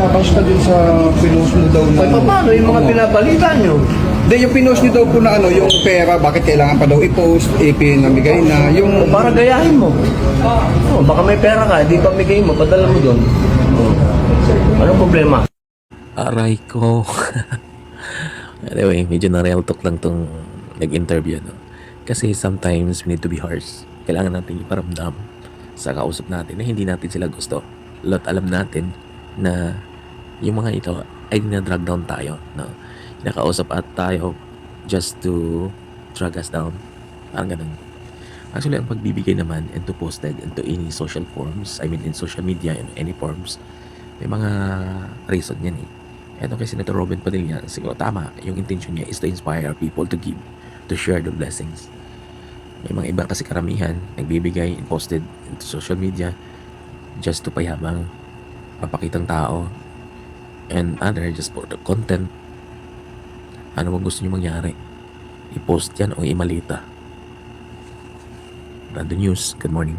nabash ka din sa pinost mo daw na... Ay, paano yung mga pinabalita nyo? Hindi, yung pinost niyo daw po na ano, yung pera, bakit kailangan pa daw i-post, pinamigay na, yung... O para gayahin mo. Baka may pera ka, di pa bigay mo, padala mo doon. Anong problema? Aray ko. Anyway, medyo na-real talk lang tong nag-interview. No? Kasi sometimes we need to be harsh. Kailangan natin iparamdam sa kausap natin na hindi natin sila gusto. Lot alam natin na yung mga ito ay dinadrag down tayo. No? Nakausap at tayo just to drag us down. Parang ganun. Actually, ang pagbibigay naman and to posted into any social forms, I mean in social media in any forms, may mga reason yan eh. Eto kay Senator Robin Padilla, siguro tama, yung intention niya is to inspire people to give, to share the blessings. May mga iba kasi karamihan, nagbibigay and posted into social media just to payabang, papakitang tao, and other just for the content. Ano bang gusto niyo mangyari? I-post yan o imalita? Random News, good morning.